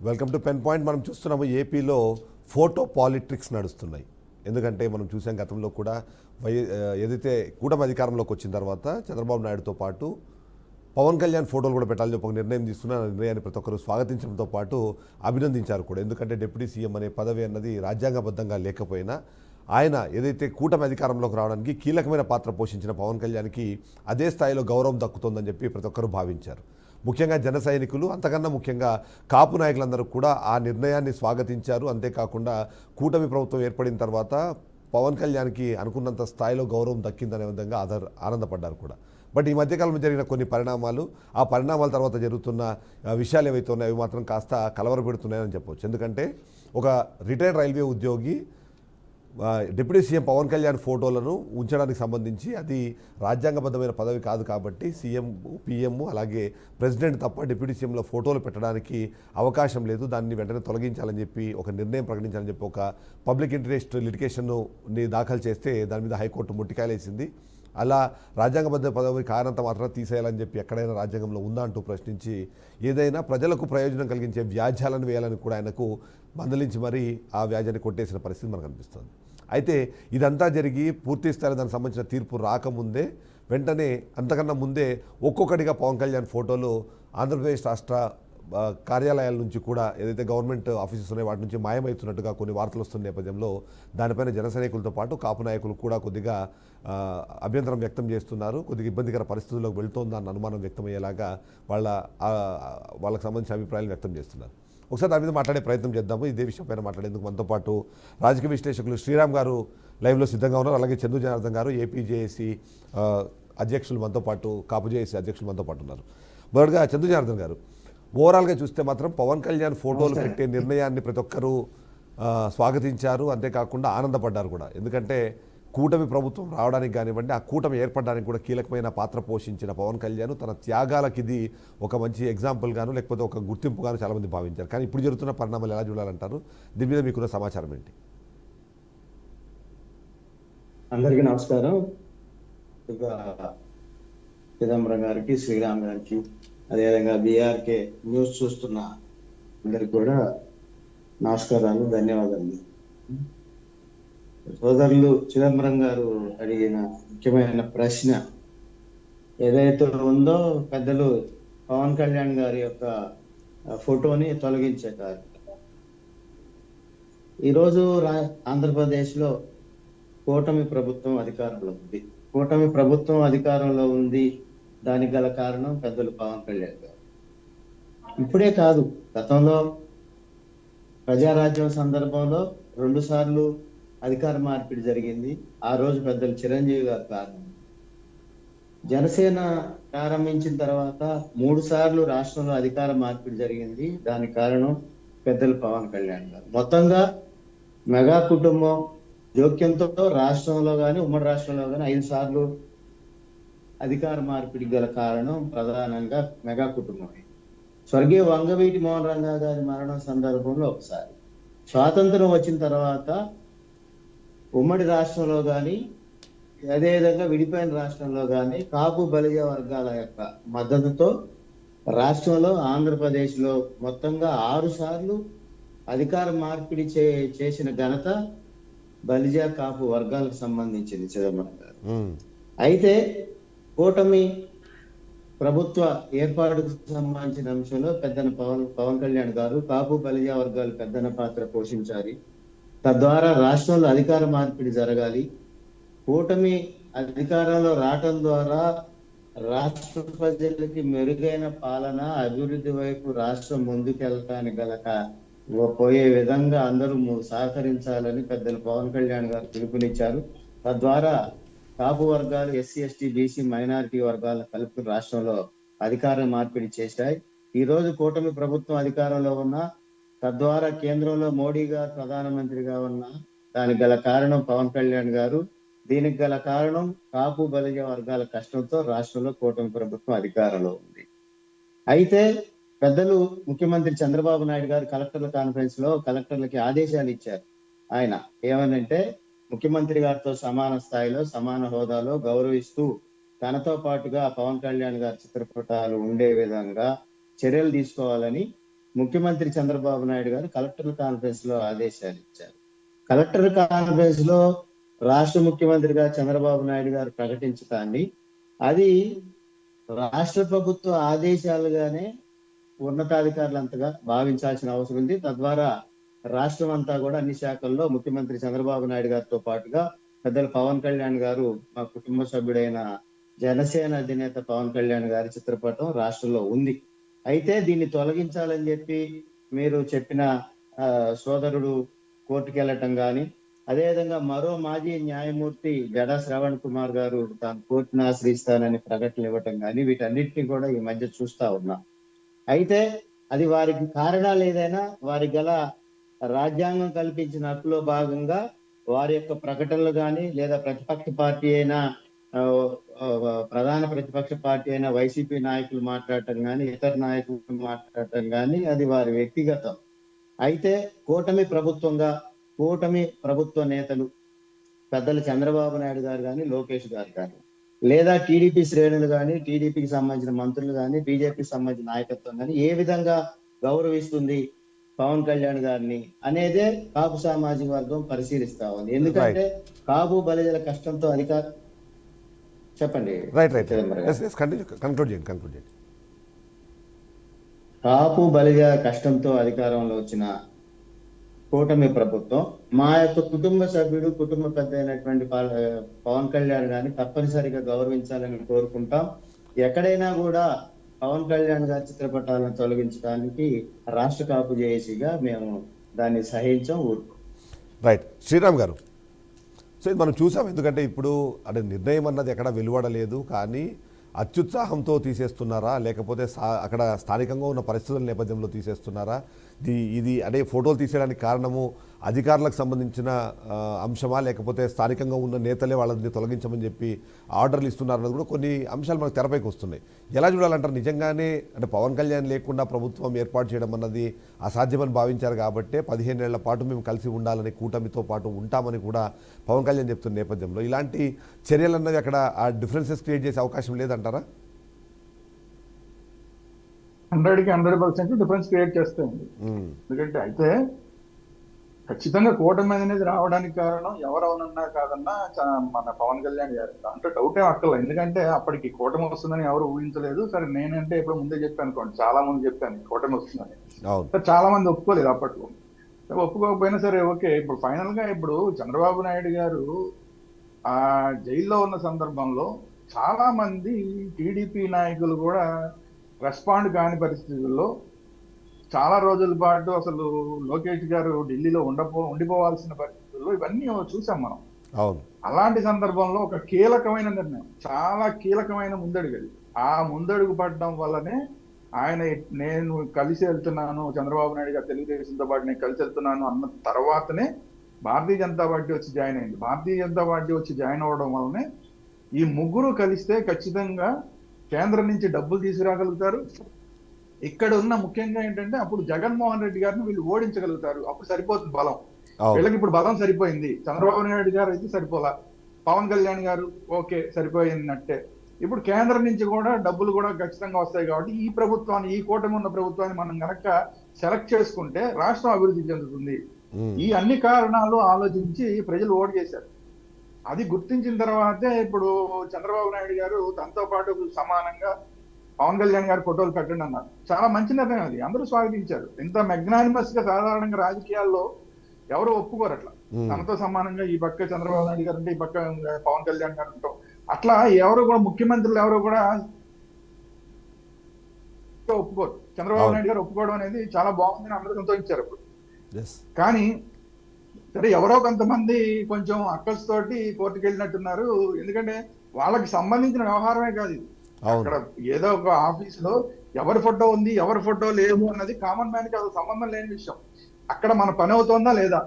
Welcome to pen point. మనం చూస్తున్నాము ఏపీలో ఫోటో పాలిటిక్స్ నడుస్తున్నాయి. ఎందుకంటే మనం చూసాం గతంలో కూడా ఏదైతే కూటమి అధికారంలోకి వచ్చిన తర్వాత చంద్రబాబు నాయుడుతో పాటు పవన్ కళ్యాణ్ ఫోటోలు కూడా పెట్టాలని చెప్పి ఒక నిర్ణయం తీసుకున్న నిర్ణయాన్ని ప్రతి ఒక్కరు స్వాగతించడంతో పాటు అభినందించారు కూడా. ఎందుకంటే డిప్యూటీ సీఎం అనే పదవి అన్నది రాజ్యాంగబద్ధంగా లేకపోయినా ఆయన ఏదైతే కూటమి అధికారంలోకి రావడానికి కీలకమైన పాత్ర పోషించిన పవన్ కళ్యాణ్కి అదే స్థాయిలో గౌరవం దక్కుతుందని చెప్పి ప్రతి ఒక్కరు భావించారు. ముఖ్యంగా జన సైనికులు, అంతకన్నా ముఖ్యంగా కాపు నాయకులందరూ కూడా ఆ నిర్ణయాన్ని స్వాగతించారు. అంతేకాకుండా కూటమి ప్రభుత్వం ఏర్పడిన తర్వాత పవన్ కళ్యాణ్కి అనుకున్నంత స్థాయిలో గౌరవం దక్కిందనే విధంగా ఆనందపడ్డారు కూడా. బట్ ఈ మధ్యకాలంలో జరిగిన కొన్ని పరిణామాలు, ఆ పరిణామాల తర్వాత జరుగుతున్న విషయాలు ఏవైతే ఉన్నాయో అవి మాత్రం కాస్త కలవరపెడుతున్నాయని చెప్పవచ్చు. ఎందుకంటే ఒక రిటైర్డ్ రైల్వే ఉద్యోగి డిప్యూటీ సీఎం పవన్ కళ్యాణ్ ఫోటోలను ఉంచడానికి సంబంధించి అది రాజ్యాంగబద్ధమైన పదవి కాదు కాబట్టి సీఎం, పీఎం అలాగే ప్రెసిడెంట్ తప్ప డిప్యూటీ సీఎంలో ఫోటోలు పెట్టడానికి అవకాశం లేదు, దాన్ని వెంటనే తొలగించాలని చెప్పి ఒక నిర్ణయం ప్రకటించాలని చెప్పి ఒక పబ్లిక్ ఇంట్రెస్ట్ లిటిగేషన్ని దాఖలు చేస్తే దాని మీద హైకోర్టు ముట్టికాయలేసింది. అలా రాజ్యాంగబద్ధ పదవి కారణంత మాత్రం తీసేయాలని చెప్పి ఎక్కడైనా రాజ్యాంగంలో ఉందా అంటూ ప్రశ్నించి ఏదైనా ప్రజలకు ప్రయోజనం కలిగించే వ్యాజ్యాలను వేయాలని కూడా ఆయనకు మందలించి మరీ ఆ వ్యాజ్యాన్ని కొట్టేసిన పరిస్థితి మనకు కనిపిస్తుంది. అయితే ఇదంతా జరిగి పూర్తి స్థాయిలో దానికి సంబంధించిన తీర్పు రాకముందే వెంటనే అంతకన్నా ముందే ఒక్కొక్కటిగా పవన్ కళ్యాణ్ ఫోటోలు ఆంధ్రప్రదేశ్ రాష్ట్ర కార్యాలయాల నుంచి కూడా ఏదైతే గవర్నమెంట్ ఆఫీసెస్ ఉన్నాయో వాటి నుంచి మాయమవుతున్నట్టుగా కొన్ని వార్తలు వస్తున్న నేపథ్యంలో దానిపైన జన సైనికులతో పాటు కాపు నాయకులు కూడా కొద్దిగా అభ్యంతరం వ్యక్తం చేస్తున్నారు. కొద్దిగా ఇబ్బందికర పరిస్థితుల్లోకి వెళ్తోందన్న అనుమానం వ్యక్తమయ్యేలాగా వాళ్ళకి సంబంధించిన అభిప్రాయాలు వ్యక్తం చేస్తున్నారు. ఒకసారి దాని మీద మాట్లాడే ప్రయత్నం చేద్దాము. ఇదే విషయం పైన మాట్లాడేందుకు మనతో పాటు రాజకీయ విశ్లేషకులు శ్రీరామ్ గారు లైవ్లో సిద్ధంగా ఉన్నారు. అలాగే చందు జనార్దన్ గారు ఏపీజేఏసీ అధ్యక్షులు మనతో పాటు, కాపు జేఏసీ అధ్యక్షులు మనతో పాటు ఉన్నారు. మొదటిగా చందు జనార్దన్ గారు, ఓవరాల్గా చూస్తే మాత్రం పవన్ కళ్యాణ్ ఫోటోలు పెట్టే నిర్ణయాన్ని ప్రతి ఒక్కరూ స్వాగతించారు, అంతేకాకుండా ఆనందపడ్డారు కూడా. ఎందుకంటే కూటమి ప్రభుత్వం రావడానికి కానివ్వండి, ఆ కూటమి ఏర్పడడానికి కూడా కీలకమైన పాత్ర పోషించిన పవన్ కళ్యాణ్ తన త్యాగాలకి ఇది ఒక మంచి ఎగ్జాంపుల్ గాను లేకపోతే ఒక గుర్తింపు గాను చాలామంది భావించారు. కానీ ఇప్పుడు జరుగుతున్న పరిణామాలు ఎలా చూడాలంటారు? దీని మీద మీకున్న సమాచారం ఏంటి? అందరికీ నమస్కారం. చిదంబరం గారికి, శ్రీరామ్ గారికి, అదేవిధంగా బీఆర్కే న్యూస్ చూస్తున్న అందరికి కూడా నమస్కారాలు, ధన్యవాదాలు. సోదరులు చిదంబరం గారు అడిగిన ముఖ్యమైన ప్రశ్న ఏదైతే ఉందో, పెద్దలు పవన్ కళ్యాణ్ గారి యొక్క ఫోటోని తొలగించే కార్యక్రమం ఈరోజు ఆంధ్రప్రదేశ్లో కూటమి ప్రభుత్వం అధికారంలో ఉంది. కూటమి ప్రభుత్వం అధికారంలో ఉంది, దానికి గల కారణం పెద్దలు పవన్ కళ్యాణ్ గారు. ఇప్పుడే కాదు, గతంలో ప్రజారాజ్యం సందర్భంలో 2 సార్లు అధికార మార్పిడి జరిగింది. ఆ రోజు పెద్దలు చిరంజీవి గారు కారణం. జనసేన ప్రారంభించిన తర్వాత 3 సార్లు రాష్ట్రంలో అధికార మార్పిడి జరిగింది, దానికి కారణం పెద్దలు పవన్ కళ్యాణ్ గారు. మొత్తంగా మెగా కుటుంబం జోక్యంతో రాష్ట్రంలో కానీ ఉమ్మడి రాష్ట్రంలో కానీ 5 సార్లు అధికార మార్పిడి గల కారణం ప్రధానంగా మెగా కుటుంబమే. స్వర్గీయ వంగవీటి మోహన్ రంగా గారి మరణం సందర్భంలో ఒకసారి, స్వాతంత్రం వచ్చిన తర్వాత ఉమ్మడి రాష్ట్రంలో కానీ అదేవిధంగా విడిపోయిన రాష్ట్రంలో కానీ కాపు బలిజ వర్గాల యొక్క మద్దతుతో రాష్ట్రంలో ఆంధ్రప్రదేశ్లో మొత్తంగా 6 సార్లు అధికార మార్పిడి చేసిన ఘనత బలిజ కాపు వర్గాలకు సంబంధించింది చిదంబరం గారు. అయితే కూటమి ప్రభుత్వ ఏర్పాటుకు సంబంధించిన అంశంలో పెద్దన పవన్ కళ్యాణ్ గారు కాపు బలిజ వర్గాలు పెద్దన పాత్ర పోషించాలి. తద్వారా రాష్ట్రంలో అధికార మార్పిడి జరగాలి. కూటమి అధికారంలో రావటం ద్వారా రాష్ట్ర ప్రజలకి మెరుగైన పాలన, అభివృద్ధి వైపు రాష్ట్రం ముందుకెళ్ళటానికి గలక పోయే విధంగా అందరూ సహకరించాలని పెద్దలు పవన్ కళ్యాణ్ గారు పిలుపునిచ్చారు. తద్వారా కాపు వర్గాలు, ఎస్సీ, ఎస్టీ, బీసీ, మైనారిటీ వర్గాల కలిపి రాష్ట్రంలో అధికార మార్పిడి చేశాయి. ఈ రోజు కూటమి ప్రభుత్వం అధికారంలో ఉన్న, తద్వారా కేంద్రంలో మోడీ గారు ప్రధానమంత్రిగా ఉన్న, దానికి గల కారణం పవన్ కళ్యాణ్ గారు. దీనికి గల కారణం కాపు బలిజ వర్గాల కష్టంతో రాష్ట్రంలో కూటమి ప్రభుత్వం అధికారంలో ఉంది. అయితే పెద్దలు ముఖ్యమంత్రి చంద్రబాబు నాయుడు గారు కలెక్టర్ల కాన్ఫరెన్స్ లో కలెక్టర్లకి ఆదేశాలు ఇచ్చారు. ఆయన ఏమనంటే, ముఖ్యమంత్రి గారితో సమాన స్థాయిలో, సమాన హోదాలో గౌరవిస్తూ తనతో పాటుగా పవన్ కళ్యాణ్ గారి చిత్రపటాలు ఉండే విధంగా చర్యలు తీసుకోవాలని ముఖ్యమంత్రి చంద్రబాబు నాయుడు గారు కలెక్టర్ కాన్ఫరెన్స్ లో ఆదేశాలు ఇచ్చారు. కలెక్టర్ కాన్ఫరెన్స్ లో రాష్ట్ర ముఖ్యమంత్రిగా చంద్రబాబు నాయుడు గారు ప్రకటించడాన్ని అది రాష్ట్ర ప్రభుత్వ ఆదేశాలుగానే ఉన్నతాధికారులంతగా భావించాల్సిన అవసరం ఉంది. తద్వారా రాష్ట్రం అంతా కూడా అన్ని శాఖల్లో ముఖ్యమంత్రి చంద్రబాబు నాయుడు గారితో పాటుగా పెద్దలు పవన్ కళ్యాణ్ గారు, మా కుటుంబ సభ్యుడైన జనసేన అధినేత పవన్ కళ్యాణ్ గారి చిత్రపటం రాష్ట్రంలో ఉంది. అయితే దీన్ని తొలగించాలని చెప్పి మీరు చెప్పిన సోదరుడు కోర్టుకు వెళ్ళటం కానీ, అదేవిధంగా మరో మాజీ న్యాయమూర్తి గడా శ్రవణ్ కుమార్ గారు తాను కోర్టును ఆశ్రయిస్తానని ప్రకటనలు ఇవ్వటం కానీ, వీటన్నిటిని కూడా ఈ మధ్య చూస్తా ఉన్నాం. అయితే అది వారికి కారణాలు ఏదైనా వారికి గల రాజ్యాంగం కల్పించిన హక్కులో భాగంగా వారి యొక్క ప్రకటనలు కానీ, లేదా ప్రతిపక్ష పార్టీ అయినా ప్రధాన ప్రతిపక్ష పార్టీ అయిన వైసీపీ నాయకులు మాట్లాడటం కానీ, ఇతర నాయకులు మాట్లాడటం కానీ అది వారి వ్యక్తిగతం. అయితే కూటమి ప్రభుత్వ నేతలు పెద్దలు చంద్రబాబు నాయుడు గారు కానీ, లోకేష్ గారు కానీ, లేదా టీడీపీ శ్రేణులు కానీ, టీడీపీకి సంబంధించిన మంత్రులు కానీ, బీజేపీకి సంబంధించిన నాయకత్వం కానీ ఏ విధంగా గౌరవిస్తుంది పవన్ కళ్యాణ్ గారిని అనేదే కాపు సామాజిక వర్గం పరిశీలిస్తా ఉంది. ఎందుకంటే కాపు బలిజల కష్టంతో చెప్పండి. కాపు బలిజ కష్టంతో అధికారంలో వచ్చిన కూటమి ప్రభుత్వం మా యొక్క కుటుంబ సభ్యుడు, కుటుంబ పెద్ద అయినటువంటి పవన్ కళ్యాణ్ గారిని తప్పనిసరిగా గౌరవించాలని కోరుకుంటాం. ఎక్కడైనా కూడా పవన్ కళ్యాణ్ గారి చిత్రపటాలను తొలగించడానికి రాష్ట్ర కాపు జేఏసీగా మేము దాన్ని సహించాం, ఊరుకో. రైట్, శ్రీరామ్ గారు. సో ఇది మనం చూసాం. ఎందుకంటే ఇప్పుడు అంటే నిర్ణయం అన్నది ఎక్కడ వెలువడలేదు, కానీ అత్యుత్సాహంతో తీసేస్తున్నారా, లేకపోతే అక్కడ స్థానికంగా ఉన్న పరిస్థితుల నేపథ్యంలో తీసేస్తున్నారా? ఇది అంటే ఫోటోలు తీసేయడానికి కారణము అధికారులకు సంబంధించిన అంశమా, లేకపోతే స్థానికంగా ఉన్న నేతలే వాళ్ళని తొలగించమని చెప్పి ఆర్డర్లు ఇస్తున్నారన్నది కూడా కొన్ని అంశాలు మనకు తెరపైకి వస్తున్నాయి. ఎలా చూడాలంటారు? నిజంగానే అంటే పవన్ కళ్యాణ్ లేకుండా ప్రభుత్వం ఏర్పాటు చేయడం అన్నది అసాధ్యమని భావించారు కాబట్టి 15 ఏళ్ల పాటు మేము కలిసి ఉండాలని, కూటమితో పాటు ఉంటామని కూడా పవన్ కళ్యాణ్ చెప్తున్న నేపథ్యంలో ఇలాంటి చర్యలు అన్నది అక్కడ ఆ డిఫరెన్సెస్ క్రియేట్ చేసే అవకాశం లేదంటారా? 100కి 100% డిఫరెన్స్ క్రియేట్ చేస్తాయండి. ఎందుకంటే అయితే ఖచ్చితంగా కూటమి అనేది రావడానికి కారణం ఎవరవునన్నా కాదన్నా మన పవన్ కళ్యాణ్ గారు, దాంట్లో డౌట్ ఏం అక్కర్లేదు. ఎందుకంటే అప్పటికి కూటమి వస్తుందని ఎవరు ఊహించలేదు. సరే నేనంటే ఇప్పుడు ముందే చెప్పాను అనుకోండి, చాలా మంది చెప్పాను కూటమి వస్తుందని, చాలా మంది ఒప్పుకోలేదు అప్పట్లో. ఒప్పుకోకపోయినా సరే ఓకే. ఇప్పుడు ఫైనల్ గా ఇప్పుడు చంద్రబాబు నాయుడు గారు ఆ జైల్లో ఉన్న సందర్భంలో చాలా మంది టీడీపీ నాయకులు కూడా రెస్పాండ్ కాని పరిస్థితుల్లో చాలా రోజుల పాటు అసలు లోకేష్ గారు ఢిల్లీలో ఉండిపోవాల్సిన పరిస్థితుల్లో ఇవన్నీ చూసాం మనం. అలాంటి సందర్భంలో ఒక కీలకమైన నిర్ణయం, చాలా కీలకమైన ముందడుగు అది. ఆ ముందడుగు పడడం వల్లనే ఆయన నేను కలిసి వెళ్తున్నాను, చంద్రబాబు నాయుడు గారు తెలుగుదేశంతో పాటు నేను కలిసి వెళ్తున్నాను అన్న తర్వాతనే భారతీయ జనతా పార్టీ వచ్చి జాయిన్ అయింది. భారతీయ జనతా పార్టీ వచ్చి జాయిన్ అవ్వడం వల్లనే ఈ ముగ్గురు కలిస్తే ఖచ్చితంగా కేంద్రం నుంచి డబ్బులు తీసుకురాగలుగుతారు. ఇక్కడ ఉన్న ముఖ్యంగా ఏంటంటే అప్పుడు జగన్మోహన్ రెడ్డి గారిని వీళ్ళు ఓడించగలుగుతారు. అప్పుడు సరిపోతుంది బలం. వీళ్ళకి ఇప్పుడు బలం సరిపోయింది. చంద్రబాబు నాయుడు గారు అయితే సరిపోలా, పవన్ కళ్యాణ్ గారు ఓకే సరిపోయినట్టే. ఇప్పుడు కేంద్రం నుంచి కూడా డబ్బులు కూడా ఖచ్చితంగా వస్తాయి. కాబట్టి ఈ ప్రభుత్వాన్ని, ఈ కూటమి ఉన్న ప్రభుత్వాన్ని మనం కనుక సెలెక్ట్ చేసుకుంటే రాష్ట్రం అభివృద్ధి చెందుతుంది. ఈ అన్ని కారణాలు ఆలోచించి ప్రజలు ఓటు చేశారు. అది గుర్తించిన తర్వాతే ఇప్పుడు చంద్రబాబు నాయుడు గారు తనతో పాటు సమానంగా పవన్ కళ్యాణ్ గారి ఫోటోలు పెట్టండి అన్నారు. చాలా మంచి నిర్ణయం అది, అందరూ స్వాగతించారు. ఇంత మెగ్నానిమస్ గా సాధారణంగా రాజకీయాల్లో ఎవరు ఒప్పుకోరు అట్లా. తనతో సమానంగా ఈ పక్క చంద్రబాబు నాయుడు గారు ఉంటే ఈ పక్క పవన్ కళ్యాణ్ గారు ఉంటాం. అట్లా ఎవరు కూడా ముఖ్యమంత్రులు ఎవరు కూడా ఒప్పుకోరు. చంద్రబాబు నాయుడు గారు ఒప్పుకోవడం అనేది చాలా బాగుందని అందరూ సంతోషించారు అప్పుడు. కానీ సరే ఎవరో కొంతమంది కొంచెం అక్కస్ తోటి కోర్టుకు వెళ్ళినట్టున్నారు. ఎందుకంటే వాళ్ళకి సంబంధించిన వ్యవహారమే కాదు ఇది. అక్కడ ఏదో ఒక ఆఫీస్ లో ఎవరి ఫోటో ఉంది ఎవరి ఫోటో లేవు అన్నది కామన్ మ్యాన్ కి అసలు సంబంధం లేని విషయం. అక్కడ మన పని అవుతుందా లేదా,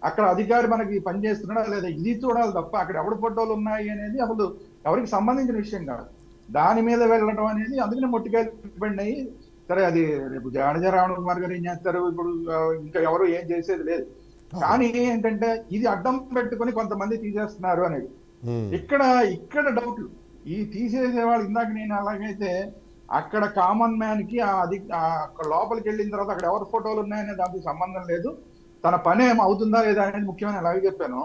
అక్కడ అధికారి మనకి పని చేస్తున్నాడా లేదా, ఇది చూడాలి తప్ప అక్కడ ఎవరి ఫోటోలు ఉన్నాయి అనేది అసలు ఎవరికి సంబంధించిన విషయం కాదు. దాని మీద వెళ్ళడం అనేది అందుకనే మొట్టికాయలు డిపెండ్ అయ్యి సరే అది రేపు జాడజా రావణ కుమార్ గారు ఏం చేస్తారు, ఇప్పుడు ఇంకా ఎవరు ఏం చేసేది లేదు. కానీ ఏంటంటే ఇది అడ్డం పెట్టుకుని కొంతమంది తీసేస్తున్నారు అనేది ఇక్కడ డౌట్లు. ఈ తీసేసే వాళ్ళు ఇందాక నేను అలాగైతే అక్కడ కామన్ మ్యాన్ కి అక్కడ లోపలికి వెళ్ళిన తర్వాత అక్కడ ఎవరి ఫోటోలు ఉన్నాయనే దానికి సంబంధం లేదు. తన పని ఏం అవుతుందా లేదా అనేది ముఖ్యమైన అలాగే చెప్పాను.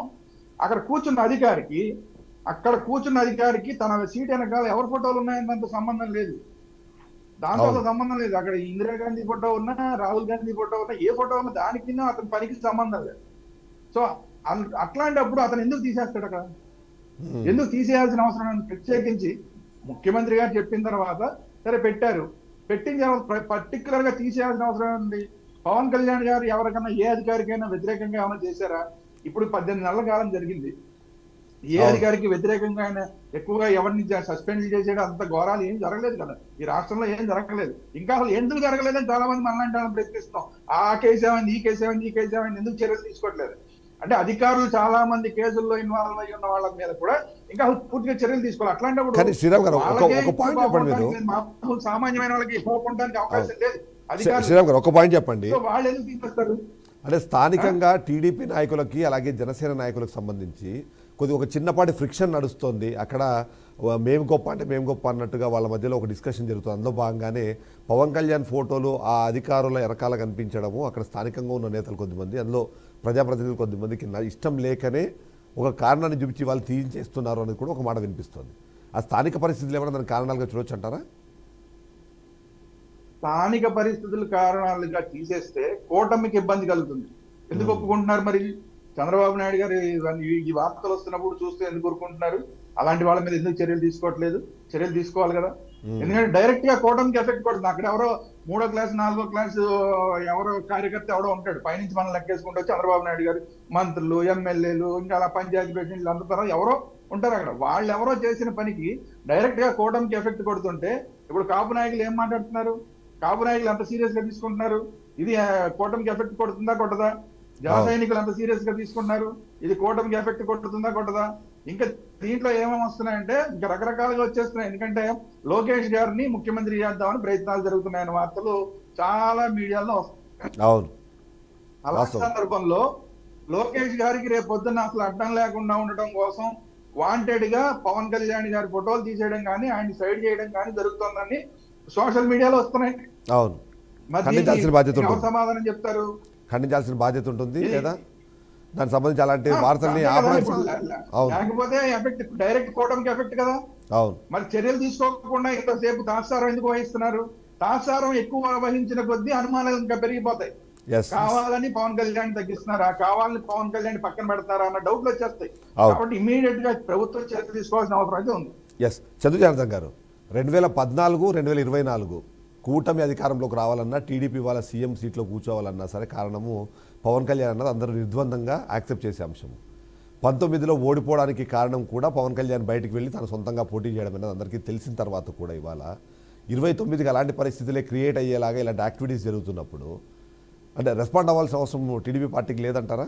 అక్కడ కూర్చున్న అధికారికి తన సీట్ వెనకాల ఎవరి ఫోటోలు ఉన్నాయని దాంతో సంబంధం లేదు. దాంతో సంబంధం లేదు. అక్కడ ఇందిరాగాంధీ ఫోటో ఉన్నా, రాహుల్ గాంధీ ఫోటో ఉన్నా, ఏ ఫోటో ఉన్నా దానికి అతని పనికి సంబంధం లేదు. సో అట్లాంటప్పుడు అతను ఎందుకు తీసేస్తాడు? అక్కడ ఎందుకు తీసేయాల్సిన అవసరం? ప్రత్యేకించి ముఖ్యమంత్రి గారు చెప్పిన తర్వాత సరే పెట్టిన తర్వాత పర్టికులర్ గా తీసేయాల్సిన అవసరం ఉంది. పవన్ కళ్యాణ్ గారు ఎవరికైనా ఏ అధికారికైనా వ్యతిరేకంగా ఏమైనా చేశారా? ఇప్పుడు 18 నెలల కాలం జరిగింది. ఏ అధికారికి వ్యతిరేకంగా ఆయన ఎక్కువగా ఎవరిని సస్పెండ్ చేసేయడం అంత ఘోరాలు ఏం జరగలేదు కదా. ఈ రాష్ట్రంలో ఏం జరగలేదు. ఇంకా అసలు ఎందుకు జరగలేదని చాలా మంది మనలాంటి వాళ్ళని ప్రశ్నిస్తాం. ఆ కేసు ఏమైంది, ఈ కేసు ఏమైంది, ఎందుకు చర్యలు తీసుకోవట్లేదు అంటే అధికారులు చాలా మంది కేసుల్లో ఇన్వాల్వ్ అయ్యి ఉన్న వాళ్ళ మీద కూడా ఇంకా పూర్తిగా చర్యలు తీసుకోవాలి. అట్లాంటప్పుడు సామాన్యమైన వాళ్ళకి పోవడానికి అవకాశం లేదు. శ్రీరామ్ గారు ఒక పాయింట్ చెప్పండి. వాళ్ళు ఎందుకు తీసుకొస్తారు? అంటే స్థానికంగా టీడీపీ నాయకులకి అలాగే జనసేన నాయకులకు సంబంధించి ఒక చిన్నపాటి ఫ్రిక్షన్ నడుస్తోంది. అక్కడ మేము గొప్ప అన్నట్టుగా వాళ్ళ మధ్యలో ఒక డిస్కషన్ జరుగుతుంది. అందులో భాగంగానే పవన్ కళ్యాణ్ ఫోటోలు ఆ అధికారుల వెనకాల కనిపించడము, అక్కడ స్థానికంగా ఉన్న నేతలు కొద్దిమంది, అందులో ప్రజాప్రతినిధులు కొద్దిమందికి ఇష్టం లేకనే ఒక కారణాన్ని చూపించి వాళ్ళు తీయించేస్తున్నారు అనేది కూడా ఒక మాట వినిపిస్తుంది. ఆ స్థానిక పరిస్థితులు ఏమైనా దానికి కారణాలుగా చూడొచ్చు అంటారా? స్థానిక పరిస్థితులు కారణాలుగా తీసేస్తే కూటమికి ఇబ్బంది కలుగుతుంది. ఎందుకు ఒప్పుకుంటున్నారు మరి? చంద్రబాబు నాయుడు గారు ఈ వార్తలు వస్తున్నప్పుడు చూస్తే ఎందుకు ఊరుకుంటున్నారు? అలాంటి వాళ్ళ మీద ఎందుకు చర్యలు తీసుకోవట్లేదు? చర్యలు తీసుకోవాలి కదా. ఎందుకంటే డైరెక్ట్ గా కూటమికి ఎఫెక్ట్ పడుతుంది. అక్కడ ఎవరో 3వ క్లాస్ 4వ క్లాస్ ఎవరో కార్యకర్త ఎవడో ఉంటాడు, పైనుంచి మనం లెక్కేసుకుంటూ చంద్రబాబు నాయుడు గారు మంత్రులు, ఎమ్మెల్యేలు, ఇంకా అలా పంచాయతీ ప్రెసిడెంట్లు అందరూ ఎవరో ఉంటారు అక్కడ. వాళ్ళు ఎవరో చేసిన పనికి డైరెక్ట్ గా కూటమికి ఎఫెక్ట్ కొడుతుంటే ఇప్పుడు కాపు నాయకులు ఏం మాట్లాడుతున్నారు? కాపు నాయకులు ఎంత సీరియస్ గా తీసుకుంటున్నారు? ఇది కూటమికి ఎఫెక్ట్ కొడుతుందా కొట్టదా? జన సైనికులు ఎంత సీరియస్ గా తీసుకుంటున్నారు? ఇది కూటమికి ఎఫెక్ట్ కొడుతుందా కొట్టదా? ఇంకా దీంట్లో ఏమేమి వస్తున్నాయంటే ఇంకా రకరకాలుగా వచ్చేస్తున్నాయి. ఎందుకంటే లోకేష్ గారిని ముఖ్యమంత్రి చేద్దామని ప్రయత్నాలు జరుగుతున్నాయన్న వార్తలు చాలా మీడియాలో వస్తాయి. అలాంటి సందర్భంలో లోకేష్ గారికి రేపు పొద్దున్న అసలు అడ్డం లేకుండా ఉండటం కోసం వాంటెడ్ గా పవన్ కళ్యాణ్ గారి ఫోటోలు తీసేయడం కానీ, ఆయన సైడ్ చేయడం కానీ జరుగుతుందని సోషల్ మీడియాలో వస్తున్నాయి. మరి సమాధానం చెప్తారు? ఖండించాల్సిన బాధ్యత ఉంటుంది లేదా దానికి సంబంధించి అలాంటి వార్తల్ని లేకపోతే ఎఫెక్ట్ డైరెక్ట్ కూటమికి ఎఫెక్ట్ కదా. అవును, మరి చర్యలు తీసుకోకుండా ఇంతసేపు తాత్సారం ఎందుకు వహిస్తున్నారు? తాత్సారం ఎక్కువ వహించిన కొద్దీ అనుమానాలు ఇంకా పెరిగిపోతాయి. కావాలని పవన్ కళ్యాణ్ తగ్గిస్తున్నారా, కావాలని పవన్ కళ్యాణ్ పక్కన పెడతారా అన్న డౌట్లు వచ్చేస్తాయి. కాబట్టి ఇమీడియట్ గా ప్రభుత్వం చర్యలు తీసుకోవాల్సిన అవసరం అయితే ఉంది. చంద్రజనార్దన్ గారు, 2014, 2024 కూటమి అధికారంలోకి రావాలన్నా, టీడీపీ వాళ్ళ సీఎం సీట్లో కూర్చోవాలన్నా సరే కారణము పవన్ కళ్యాణ్ అన్నది అందరూ నిర్ద్వందంగా యాక్సెప్ట్ చేసే అంశం. 19లో ఓడిపోవడానికి కారణం కూడా పవన్ కళ్యాణ్ బయటికి వెళ్ళి తన సొంతంగా పోటీ చేయడం అనేది అందరికీ తెలిసిన తర్వాత కూడా ఇవాళ 29కి అలాంటి పరిస్థితులే క్రియేట్ అయ్యేలాగా ఇలాంటి యాక్టివిటీస్ జరుగుతున్నప్పుడు అంటే రెస్పాండ్ అవ్వాల్సిన అవసరం టీడీపీ పార్టీకి లేదంటారా?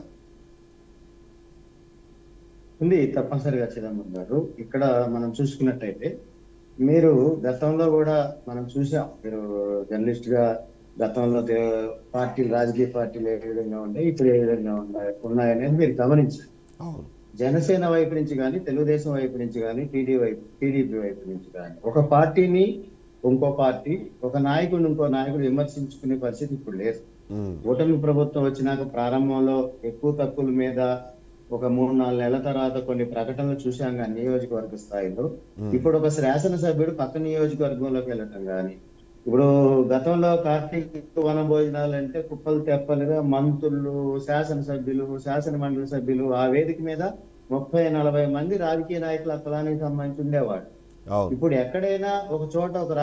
ఉంది, తప్పనిసరిగా చిదంబరం గారు. ఇక్కడ మనం చూసుకున్నట్టయితే మీరు గతంలో కూడా మనం చూసాం, మీరు జర్నలిస్ట్ గా గతంలో పార్టీలు, రాజకీయ పార్టీలు ఏ విధంగా ఉన్నాయి, ఇప్పుడు ఏ విధంగా ఉన్నాయనేది మీరు గమనించారు. జనసేన వైపు నుంచి కానీ, తెలుగుదేశం వైపు నుంచి కానీ, టీడీపీ వైపు నుంచి కానీ ఒక పార్టీని ఇంకో పార్టీ, ఒక నాయకుడిని ఇంకో నాయకుడు విమర్శించుకునే పరిస్థితి ఇప్పుడు లేదు. కూటమి ప్రభుత్వం వచ్చినాక ప్రారంభంలో ఎక్కువ తక్కువల మీద ఒక 3-4 నెలల తర్వాత కొన్ని ప్రకటనలు చూసాం కానీ నియోజకవర్గ స్థాయిలో. ఇప్పుడు ఒక శాసనసభ్యుడు పక్క నియోజకవర్గంలోకి వెళ్ళటం కానీ, ఇప్పుడు గతంలో కార్తీక వన భోజనాలు అంటే కుప్పలు తెప్పలుగా మంత్రులు, శాసనసభ్యులు, శాసన మండలి సభ్యులు ఆ వేదిక మీద 30-40 మంది రాజకీయ నాయకులు ఆ కులానికి సంబంధించి ఉండేవాడు. ఇప్పుడు ఎక్కడైనా ఒక చోట ఒక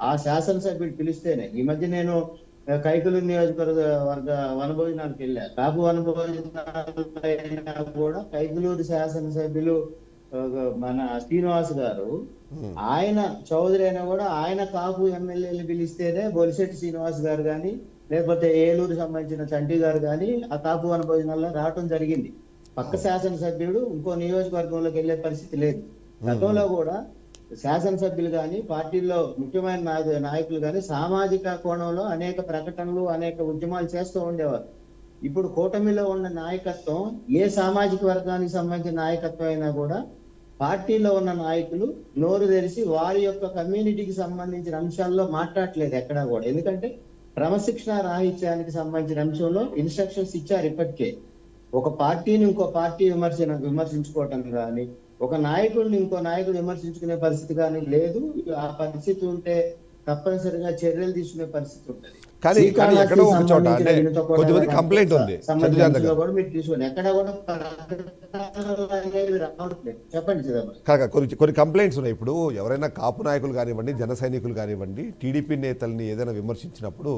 ఆ శాసనసభ్యుడు పిలిస్తేనే, ఈ మధ్య నేను కైకలూరు నియోజకవర్గ వనభోజనానికి వెళ్ళా. కాపు వనభోజనాలు కూడా కైకలూరు శాసనసభ్యులు మన శ్రీనివాస్ గారు, ఆయన చౌదరి అయినా కూడా ఆయన కాపు ఎమ్మెల్యేలు పిలిస్తేనే బొలిశెట్టి శ్రీనివాస్ గారు కానీ, లేకపోతే ఏలూరు సంబంధించిన చంటి గారు కానీ ఆ కాపు వనభోజనాల్లో రావటం జరిగింది. పక్క శాసనసభ్యుడు ఇంకో నియోజకవర్గంలోకి వెళ్ళే పరిస్థితి లేదు. గతంలో కూడా శాసనసభ్యులు కానీ, పార్టీల్లో ముఖ్యమైన నాయకులు కానీ సామాజిక కోణంలో అనేక ప్రకటనలు, అనేక ఉద్యమాలు చేస్తూ ఉండేవారు. ఇప్పుడు కూటమిలో ఉన్న నాయకత్వం ఏ సామాజిక వర్గానికి సంబంధించిన నాయకత్వం అయినా కూడా పార్టీలో ఉన్న నాయకులు నోరు తెరిచి వారి యొక్క కమ్యూనిటీకి సంబంధించిన అంశాల్లో మాట్లాడట్లేదు ఎక్కడా కూడా. ఎందుకంటే క్రమశిక్షణ రాహిత్యానికి సంబంధించిన అంశంలో ఇన్స్ట్రక్షన్స్ ఇచ్చారు ఇప్పటికే. ఒక పార్టీని ఇంకో పార్టీ విమర్శించుకోవటం కానీ, ఒక నాయకుడిని ఇంకో నాయకుడు విమర్శించుకునే పరిస్థితి కానీ లేదు. ఆ పరిస్థితి ఉంటే తప్పనిసరిగా చర్యలు తీసుకునే పరిస్థితి ఉంటుంది. కానీ ఎక్కడో ఒక చోట అంటే కొద్దిమంది కంప్లైంట్ ఉంది చంద్రజాన్ దగ్గర కూడా మీరు తీసుకోండి, ఎక్కడ కూడా అనేవి రావట్లేదు. చెప్పండి చిదంబరం. కాక కొన్ని కంప్లైంట్స్ ఉన్నాయి. ఇప్పుడు ఎవరైనా కాపు నాయకులు కానివ్వండి, జన సైనికులు కానివ్వండి, టీడీపీ నేతల్ని ఏదైనా విమర్శించినప్పుడు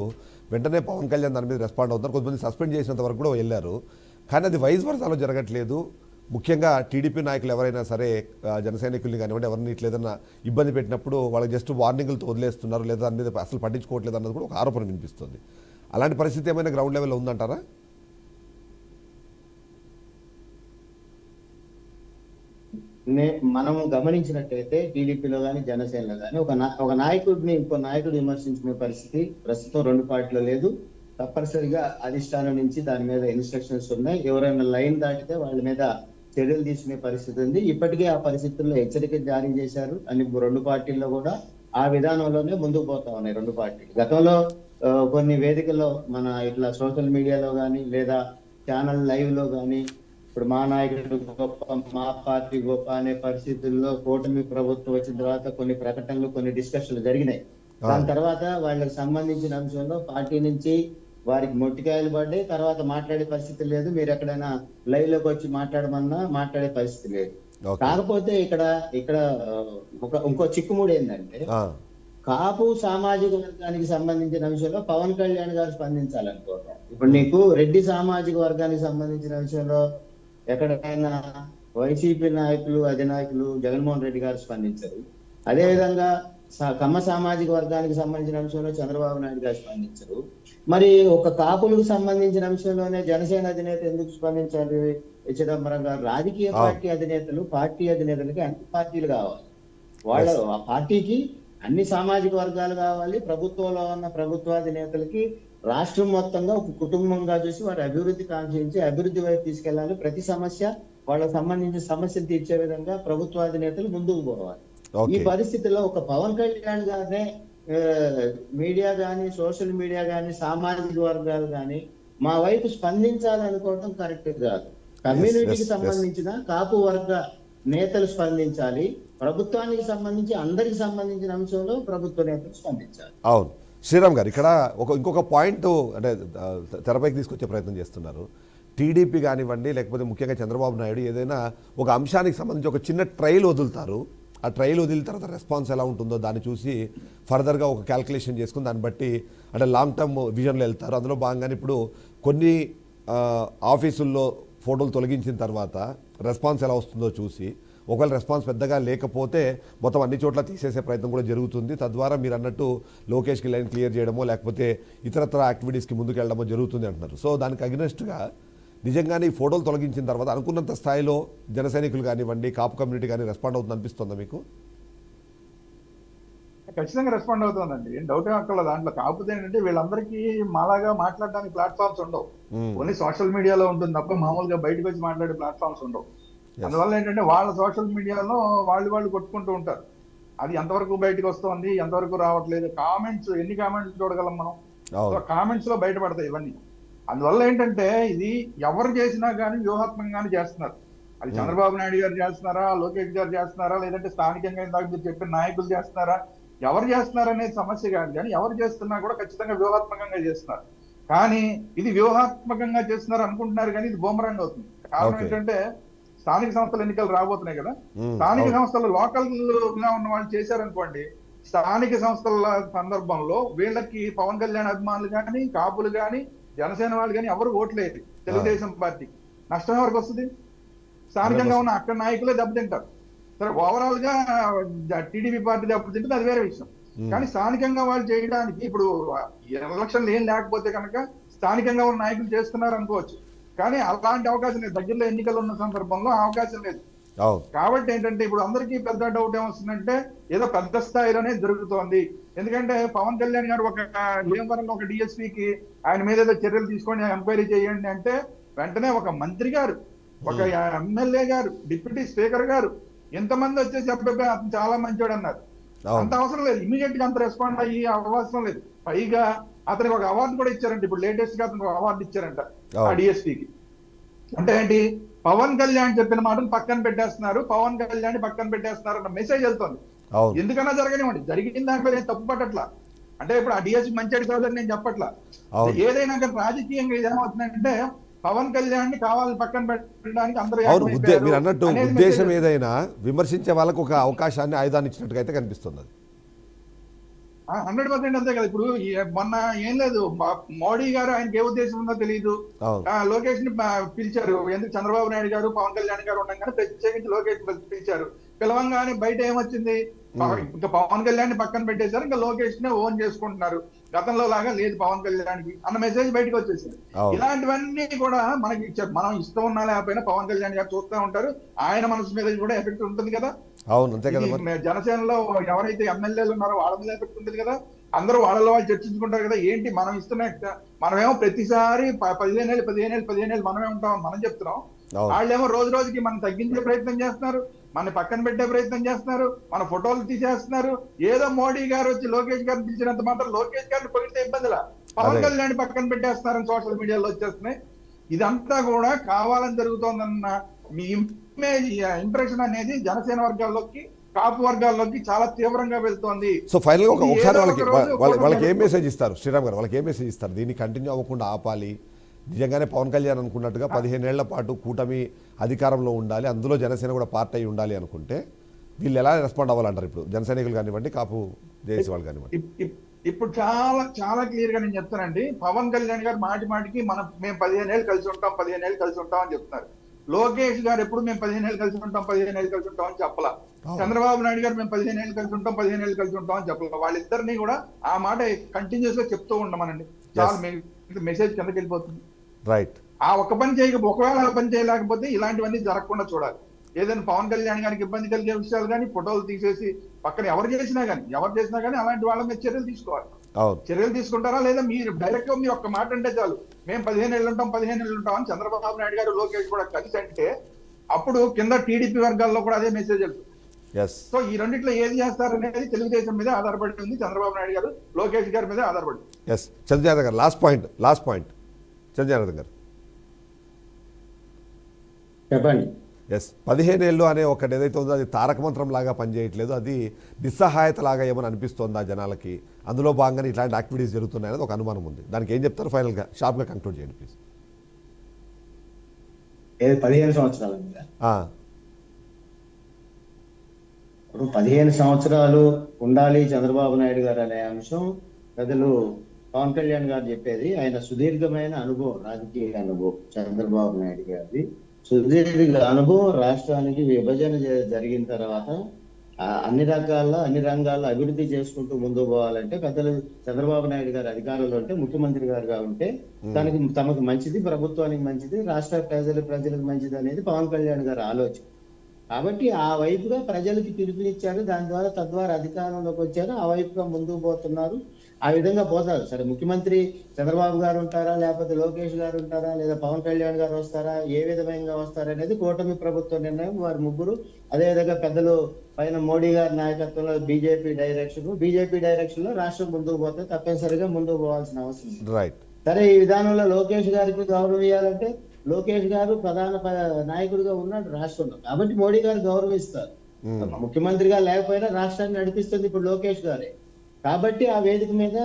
వెంటనే పవన్ కళ్యాణ్ దాని మీద రెస్పాండ్ అవుతారు. కొంతమంది సస్పెండ్ చేసినంత వరకు కూడా వెళ్ళారు. కానీ అది వైస్ వర్సాలో జరగట్లేదు. ముఖ్యంగా టీడీపీ నాయకులు ఎవరైనా సరే జన సైనికుల్ని కానివ్వండి ఎవరిని ఇట్లా ఏదైనా ఇబ్బంది పెట్టినప్పుడు వాళ్ళకి జస్ట్ వార్నింగ్లతో వదిలేస్తున్నారు, లేదా దాని మీద అసలు పట్టించుకోవట్లేదు అన్నది కూడా ఒక ఆరోపణ వినిపిస్తుంది. అలాంటి పరిస్థితి ఏమైనా గ్రౌండ్ లెవెల్లో ఉందంటారా? మనము గమనించినట్టయితే టీడీపీలో కానీ జనసేనలో కానీ ఒక నాయకుడిని ఇంకో నాయకుడు విమర్శించుకునే పరిస్థితి ప్రస్తుతం రెండు పార్టీలో లేదు. తప్పనిసరిగా అధిష్టానం నుంచి దాని మీద ఇన్స్ట్రక్షన్స్ ఉన్నాయి. ఎవరైనా లైన్ దాటితే వాళ్ళ మీద చర్యలు తీసుకునే పరిస్థితి ఉంది. ఇప్పటికే ఆ పరిస్థితుల్లో హెచ్చరిక జారీ చేశారు అని రెండు పార్టీల్లో కూడా. ఆ విధానంలోనే ముందుకు పోతా ఉన్నాయి రెండు పార్టీలు. గతంలో కొన్ని వేదికల్లో మన ఇట్లా సోషల్ మీడియాలో కానీ లేదా ఛానల్ లైవ్ లో కానీ ఇప్పుడు మా నాయకుడు గొప్ప, మా పార్టీ గొప్ప అనే పరిస్థితుల్లో కూటమి ప్రభుత్వం వచ్చిన తర్వాత కొన్ని ప్రకటనలు, కొన్ని డిస్కషన్లు జరిగినాయి. దాని తర్వాత వాళ్ళకి సంబంధించిన అంశంలో పార్టీ నుంచి వారికి మొట్టికాయలు పడ్డాయి. తర్వాత మాట్లాడే పరిస్థితి లేదు. మీరు ఎక్కడైనా లైవ్ లోకి వచ్చి మాట్లాడమన్నా మాట్లాడే పరిస్థితి లేదు. కాకపోతే ఇక్కడ ఇంకో చిక్కుముడి ఏంటంటే కాపు సామాజిక వర్గానికి సంబంధించిన అంశంలో పవన్ కళ్యాణ్ గారు స్పందించాలనుకోవటం. ఇప్పుడు నీకు రెడ్డి సామాజిక వర్గానికి సంబంధించిన విషయంలో ఎక్కడైనా వైసీపీ నాయకులు, అధినాయకులు జగన్మోహన్ రెడ్డి గారు స్పందించారు. అదేవిధంగా కమ్మ సామాజిక వర్గానికి సంబంధించిన అంశంలో చంద్రబాబు నాయుడు గారు స్పందించారు. మరి ఒక కాపులకు సంబంధించిన అంశంలోనే జనసేన అధినేత ఎందుకు స్పందించాలి చిదంబరం గారు? రాజకీయ పార్టీ అధినేతలు, పార్టీ అధినేతలకి అన్ని పార్టీలు కావాలి. ఆ పార్టీకి అన్ని సామాజిక వర్గాలు కావాలి. ప్రభుత్వంలో ఉన్న ప్రభుత్వాధినేతలకి రాష్ట్రం మొత్తంగా ఒక కుటుంబంగా చూసి వారి అభివృద్ధి కాంక్షించి అభివృద్ధి వైపు తీసుకెళ్లాలి. ప్రతి సమస్య వాళ్ళకి సంబంధించిన సమస్యలు తీర్చే విధంగా ప్రభుత్వాధినేతలు ముందుకు పోవాలి. ఈ పరిస్థితిలో ఒక పవన్ కళ్యాణ్ గానే మీడియా గాని, సోషల్ మీడియా గాని, సామాజిక వర్గాలు గాని మా వైపు స్పందించాలనుకోవడం కరెక్ట్ కాదు. కమ్యూనిటీకి సంబంధించిన కాపు వర్గ నేతలు స్పందించాలి. ప్రభుత్వానికి సంబంధించి అందరికి సంబంధించిన అంశంలో ప్రభుత్వ నేతలు స్పందించాలి. అవును శ్రీరామ్ గారు, ఇక్కడ ఇంకొక పాయింట్ అంటే తెరపైకి తీసుకొచ్చే ప్రయత్నం చేస్తున్నారు. టీడీపీ కానివ్వండి లేకపోతే ముఖ్యంగా చంద్రబాబు నాయుడు ఏదైనా ఒక అంశానికి సంబంధించి ఒక చిన్న ట్రయల్ వదులుతారు. ఆ ట్రయల్ వదిలిన తర్వాత రెస్పాన్స్ ఎలా ఉంటుందో దాన్ని చూసి ఫర్దర్గా ఒక క్యాల్కులేషన్ చేసుకుని దాన్ని బట్టి అంటే లాంగ్ టర్మ్ విజన్లో వెళ్తారు. అందులో భాగంగానే ఇప్పుడు కొన్ని ఆఫీసుల్లో ఫోటోలు తొలగించిన తర్వాత రెస్పాన్స్ ఎలా వస్తుందో చూసి ఒకవేళ రెస్పాన్స్ పెద్దగా లేకపోతే మొత్తం అన్ని చోట్ల తీసేసే ప్రయత్నం కూడా జరుగుతుంది. తద్వారా మీరు అన్నట్టు లోకేష్కి లైన్ క్లియర్ చేయడమో లేకపోతే ఇతరత్ర యాక్టివిటీస్కి ముందుకు వెళ్ళడమో జరుగుతుంది అంటున్నారు. సో దానికి అగ్నెస్ట్గా నిజంగానే ఈ ఫోటోలు తొలగించిన తర్వాత అనుకున్నంత స్థాయిలో జన సైనికులు కానివ్వండి, కాపు కమ్యూనిటీ కానీ రెస్పాండ్ అవుతుంది అనిపిస్తుందా మీకు? ఖచ్చితంగా రెస్పాండ్ అవుతుందండి, ఏం డౌట్ అక్కడ దాంట్లో. కాకపోతే ఏంటంటే వీళ్ళందరికీ మాలాగా మాట్లాడడానికి ప్లాట్ఫామ్స్ ఉండవు. ఓన్లీ సోషల్ మీడియాలో ఉంటుంది తప్ప మామూలుగా బయటకు వచ్చి మాట్లాడే ప్లాట్ఫామ్స్ ఉండవు. అందువల్ల ఏంటంటే వాళ్ళ సోషల్ మీడియాలో వాళ్ళు కొట్టుకుంటూ ఉంటారు. అది ఎంతవరకు బయటకు వస్తుంది, ఎంతవరకు రావట్లేదు. కామెంట్స్ ఎన్ని కామెంట్స్ చూడగలం మనం? కామెంట్స్ లో బయటపడతాయి ఇవన్నీ. అందువల్ల ఏంటంటే ఇది ఎవరు చేసినా కానీ వ్యూహాత్మకంగానే చేస్తున్నారు. అది చంద్రబాబు నాయుడు గారు చేస్తున్నారా, లోకేష్ గారు చేస్తున్నారా, లేదంటే స్థానికంగా ఇందాక మీరు చెప్పిన నాయకులు చేస్తున్నారా, ఎవరు చేస్తున్నారు అనేది సమస్య కాదు. కానీ ఎవరు చేస్తున్నా కూడా ఖచ్చితంగా వ్యూహాత్మకంగా చేస్తున్నారు. కానీ ఇది వ్యూహాత్మకంగా చేస్తున్నారు అనుకుంటున్నారు కానీ ఇది బూమరాంగ్ అవుతుంది. కారణం ఏంటంటే స్థానిక సంస్థల ఎన్నికలు రాబోతున్నాయి కదా. స్థానిక సంస్థలు లోకల్ గా ఉన్న వాళ్ళు చేశారనుకోండి, స్థానిక సంస్థల సందర్భంలో వీళ్ళకి పవన్ కళ్యాణ్ అభిమానులు కానీ, కాపులు కానీ, జనసేన వాళ్ళు కానీ ఎవరు ఓట్లేదు తెలుగుదేశం పార్టీకి. నష్టం ఎవరికి వస్తుంది? స్థానికంగా ఉన్న అక్కడ నాయకులే దెబ్బతింటారు. సరే ఓవరాల్ గా టీడీపీ పార్టీ దెబ్బతింటుంది, అది వేరే విషయం. కానీ స్థానికంగా వాళ్ళు చేయడానికి ఇప్పుడు ఎలక్షన్లు ఏం లేకపోతే కనుక స్థానికంగా ఉన్న నాయకులు చేస్తున్నారు అనుకోవచ్చు. కానీ అలాంటి అవకాశం లేదు. దగ్గరలో ఎన్నికలు ఉన్న సందర్భంలో అవకాశం లేదు. కాబట్టి ఏంటంటే ఇప్పుడు అందరికీ పెద్ద డౌట్ ఏమొస్తుందంటే ఏదో పెద్ద స్థాయిలోనే జరుగుతోంది. ఎందుకంటే పవన్ కళ్యాణ్ గారు ఒక భీమవరంలో ఒక డిఎస్పీకి ఆయన మీద ఏదో చర్యలు తీసుకొని ఎంక్వైరీ చేయండి అంటే వెంటనే ఒక మంత్రి గారు, ఒక ఎమ్మెల్యే గారు, డిప్యూటీ స్పీకర్ గారు, ఎంతమంది వచ్చేసి అబ్బాయి అతను చాలా మంచోడు అన్నారు. అవును. అంత అవసరం లేదు, ఇమీడియట్ గా అంత రెస్పాండ్ అయ్యి అవసరం లేదు. పైగా అతనికి ఒక అవార్డు కూడా ఇచ్చారంట, ఇప్పుడు లేటెస్ట్ గా అతనికి ఒక అవార్డు ఇచ్చారంట ఆ అవును. డిఎస్పీకి. అంటే ఏంటి, పవన్ కళ్యాణ్ చెప్పిన మాటను పక్కన పెట్టేస్తున్నారు, పవన్ కళ్యాణ్ పక్కన పెట్టేస్తున్నారు అన్న మెసేజ్ వెళ్తుంది. అవును. ఎందుకన్నా జరగనివ్వండి, జరిగిన దాంట్లో నేను తప్పు పట్టట్లా. అంటే ఇప్పుడు ఆ డిఎస్పీ మంచిది కాదని నేను చెప్పట్లా. అవును. ఏదైనా కానీ రాజకీయంగా ఇదేమవుతుందంటే పవన్ కళ్యాణ్ ని కావాలి పక్కన పెట్టడానికి అందరూ అవును. ఏకమైపోయారు మీరు అన్నట్టు అనేది ఉద్దేశం message. ఏదైనా విమర్శించే వాళ్ళకు ఒక అవకాశాన్ని ఆయుధాన్ని ఇచ్చినట్టుగా అయితే కనిపిస్తుంది అది. 100% అంతే కదా. ఇప్పుడు మొన్న ఏం లేదు, మోడీ గారు ఆయనకి ఏ ఉద్దేశం ఉందో తెలియదు, అవును. లోకేష్ ని పిలిచారు. ఎందుకు చంద్రబాబు నాయుడు గారు పవన్ కళ్యాణ్ గారు ఉండగానే ప్రత్యేకించి లోకేష్ పిలిచారు. పిలవంగానే బయట ఏమొచ్చింది, ఇంకా పవన్ కళ్యాణ్ ని పక్కన పెట్టేశారు, ఇంకా లోకేష్ నే ఓన్ చేసుకుంటున్నారు, గతంలో లాగా లేదు పవన్ కళ్యాణ్ కి అన్న మెసేజ్ బయటకు వచ్చేసింది. అవును. ఇలాంటివన్నీ కూడా మనకి మనం ఇష్టం ఉన్నా లేకపోయినా పవన్ కళ్యాణ్ గారు చూస్తూ ఉంటారు, ఆయన మనసు మీద కూడా ఎఫెక్ట్ ఉంటుంది కదా. అవును, అంతే కదా. ఇది జనసేనలో ఎవరైతే ఎమ్మెల్యేలు ఉన్నారో వాళ్ళ మీద ఎఫెక్ట్ ఉంటుంది కదా. అందరూ వాళ్ళలో వాళ్ళు చర్చించుకుంటారు కదా, ఏంటి మనం ఇస్తున్న, మనమేమో ప్రతిసారి 15 ఏళ్ళు మనమే ఉంటాం మనం చెప్తున్నాం, అవును. వాళ్ళేమో రోజు రోజుకి మనం తగ్గించే ప్రయత్నం చేస్తున్నారు, మన పక్కన పెట్టే ప్రయత్నం చేస్తున్నారు, మన ఫోటోలు తీసేస్తున్నారు. ఏదో మోడీ గారు వచ్చి లోకేష్ గారిని పిలిచినంత మాత్రం లోకేష్ గారిని పొగిడితే ఇబ్బందిలా, పవన్ అదే. కళ్యాణ్ పక్కన పెట్టేస్తున్నారని సోషల్ మీడియాలో వచ్చేస్తున్నాయి. ఇదంతా కూడా కావాలని జరుగుతోందన్న మీ ఇమేజ్, ఇంప్రెషన్ అనేది జనసేన వర్గాల్లోకి, కాపు వర్గాల్లోకి చాలా తీవ్రంగా వెళ్తోంది. సో ఫైనల్గా ఇది ఒకసారి ఏదో వాళ్ళకి ఒక రోజు వాళ్ళకి ఏం కూటమి మెసేజ్ ఇస్తారు శ్రీరామ్ గారు, వాళ్ళకి ఏం మెసేజ్ ఇస్తారు? దీన్ని కంటిన్యూ అవ్వకుండా ఆపాలి, నిజంగానే పవన్ కళ్యాణ్ అనుకున్నట్టుగా 15 ఏళ్ల పాటు కూటమి అధికారంలో ఉండాలి, అందులో జనసేన కూడా పార్ట్ అయి ఉండాలి అనుకుంటే వీళ్ళు ఎలా రెస్పాండ్ అవ్వాలంటారు? ఇప్పుడు జనసైనికులు కానివ్వండి, కాపు జేఏసీ వాళ్ళు కానివ్వండి. ఇప్పుడు చాలా చాలా క్లియర్ గా నేను చెప్తానండి. పవన్ కళ్యాణ్ గారు మాటికి మేము 15 ఏళ్ళు కలిసి ఉంటాం, 15 ఏళ్ళు కలిసి ఉంటాం అని చెప్తున్నారు. లోకేష్ గారు ఎప్పుడు మేము 15 ఏళ్ళు కలిసి ఉంటాం, 15 ఏళ్ళు కలిసి ఉంటాం అని చెప్పలా. చంద్రబాబు నాయుడు గారు మేము 15 ఏళ్ళు కలిసి ఉంటాం, 15 ఏళ్ళు కలిసి ఉంటాం అని చెప్పలా. వాళ్ళిద్దరినీ కూడా ఆ మాట కంటిన్యూస్ గా చెప్తూ ఉండమనండి, చాలా మెసేజ్ కిందకి వెళ్ళిపోతుంది. రైట్. ఆ ఒక్క పని ఒకవేళ ఆ పని చేయలేకపోతే ఇలాంటివన్నీ జరగకుండా చూడాలి. ఏదైనా పవన్ కళ్యాణ్ గారికి ఇబ్బంది కలిగే విషయాలు కానీ, ఫోటోలు తీసేసి పక్కన ఎవరు చేసినా కానీ అలాంటి వాళ్ళ మీద చర్యలు తీసుకోవాలి. అవును. చర్యలు తీసుకుంటారా లేదా మీరు డైరెక్ట్ గా మీరు ఒక్క మాట అంటే చాలు, మేము 15 ఏళ్ళు ఉంటాం, 15 ఏళ్ళు ఉంటాం అని చంద్రబాబు నాయుడు గారు లోకేష్ కూడా కలిసి అంటే అప్పుడు కింద టీడీపీ వర్గాల్లో కూడా అదే మెసేజ్ వెళ్తుంది. సో ఈ రెండిట్లో ఏది చేస్తారనేది తెలుగుదేశం మీద ఆధారపడి ఉంది, చంద్రబాబు నాయుడు గారు లోకేష్ గారి మీద ఆధారపడి. ఎస్, చంద్రజాత గారు లాస్ట్ పాయింట్ చంద్రజాత గారు చెప్పండి. ఎస్, 15 ఏళ్ళు అనే ఒకటి ఏదైతే ఉందో అది తారక మంత్రం లాగా పనిచేయట్లేదు, అది నిస్సహాయత లాగా ఏమని అనిపిస్తోందా జనాలకి? అందులో భాగంగానే ఇట్లాంటి యాక్టివిటీస్ జరుగుతున్నాయి అనేది ఒక అనుమానం ఉంది. దానికి ఏం చెప్తారు ఫైనల్గా? షార్ప్గా కంక్లూడ్ చేయండి ప్లీజ్. 15 సంవత్సరాల మీద ఇప్పుడు 15 సంవత్సరాలు ఉండాలి చంద్రబాబు నాయుడు గారు అనే అంశం ప్రజలు పవన్ కళ్యాణ్ గారు చెప్పేది. ఆయన సుదీర్ఘమైన అనుభవం, రాజకీయ అనుభవం చంద్రబాబు నాయుడు గారిది సుదీర్ఘ అనుభవం. రాష్ట్రానికి విభజన జరిగిన తర్వాత అన్ని రంగాల్లో అభివృద్ధి చేసుకుంటూ ముందుకు పోవాలంటే పెద్దలు చంద్రబాబు నాయుడు గారు అధికారంలో ఉంటే, ముఖ్యమంత్రి గారుగా ఉంటే తమకు మంచిది, ప్రభుత్వానికి మంచిది, రాష్ట్ర ప్రజలకు మంచిది అనేది పవన్ కళ్యాణ్ గారు ఆలోచన. కాబట్టి ఆ వైపుగా ప్రజలకి పిలుపునిచ్చారు, తద్వారా అధికారంలోకి వచ్చారు, ఆ వైపుగా ముందుకు పోతున్నారు. ఆ విధంగా పోతారు. సరే, ముఖ్యమంత్రి చంద్రబాబు గారు ఉంటారా, లేకపోతే లోకేష్ గారు ఉంటారా, లేదా పవన్ కళ్యాణ్ గారు వస్తారా, ఏ విధంగా వస్తారనేది కూటమి ప్రభుత్వ నిర్ణయం. వారు ముగ్గురు, అదేవిధంగా పెద్దలు పైన మోడీ గారి నాయకత్వంలో బీజేపీ డైరెక్షన్ లో రాష్ట్రం ముందుకు పోతే తప్పనిసరిగా ముందుకు పోవాల్సిన అవసరం. రైట్. సరే, ఈ విధానంలో లోకేష్ గారికి గౌరవం ఇవ్వాలంటే లోకేష్ గారు ప్రధాన నాయకుడిగా ఉన్నాడు రాష్ట్రంలో, కాబట్టి మోడీ గారు గౌరవిస్తారు. ముఖ్యమంత్రిగా లేకపోయినా రాష్ట్రాన్ని నడిపిస్తుంది ఇప్పుడు లోకేష్ గారే. కాబట్టి ఆ వేదిక మీద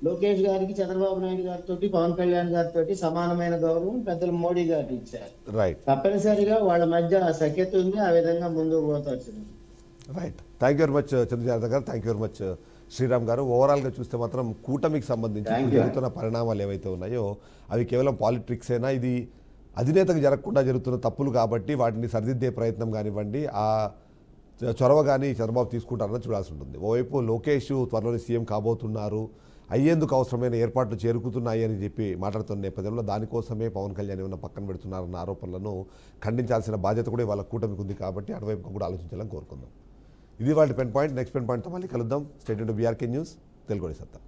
లోకేష్ గారికి చంద్రబాబు నాయుడు గారితో, పవన్ కళ్యాణ్ గారితో సమానమైన గౌరవం పెద్దలు మోడీ గారికి ఇచ్చారు. రైట్. తప్పనిసరిగా వాళ్ళ మధ్య సఖ్యత ఉంది, ఆ విధంగా ముందుకు పోతారు. Right. Thank you very much Chandrajata గారు, thank you very much Sriram గారు. ఓవరాల్గా చూస్తే మాత్రం కూటమికి సంబంధించి జరుగుతున్న పరిణామాలు ఏవైతే ఉన్నాయో అవి కేవలం పాలిటిక్స్ అయినా, ఇది అధినేతకు జరగకుండా జరుగుతున్న తప్పులు కాబట్టి వాటిని సరిదిద్దే ప్రయత్నం కానివ్వండి, ఆ చొరవ కానీ చంద్రబాబు తీసుకుంటారని చూడాల్సి ఉంటుంది. ఓవైపు లోకేష్ త్వరలోనే సీఎం కాబోతున్నారు, అయ్యేందుకు అవసరమైన ఏర్పాట్లు చేరుకుతున్నాయి అని చెప్పి మాట్లాడుతున్న నేపథ్యంలో దానికోసమే పవన్ కళ్యాణ్ ఏమైనా పక్కన పెడుతున్నారన్న ఆరోపణలను ఖండించాల్సిన బాధ్యత కూడా వాళ్ళ కూటమికి ఉంది. కాబట్టి అటువైపు కూడా ఆలోచించాలని కోరుకుందాం. ఇది వాళ్ళ పెన్ పాయింట్. నెక్స్ట్ పెన్ పాయింట్తో మళ్ళీ కలుద్దాం. State to BRK news, Telugu సత్తా.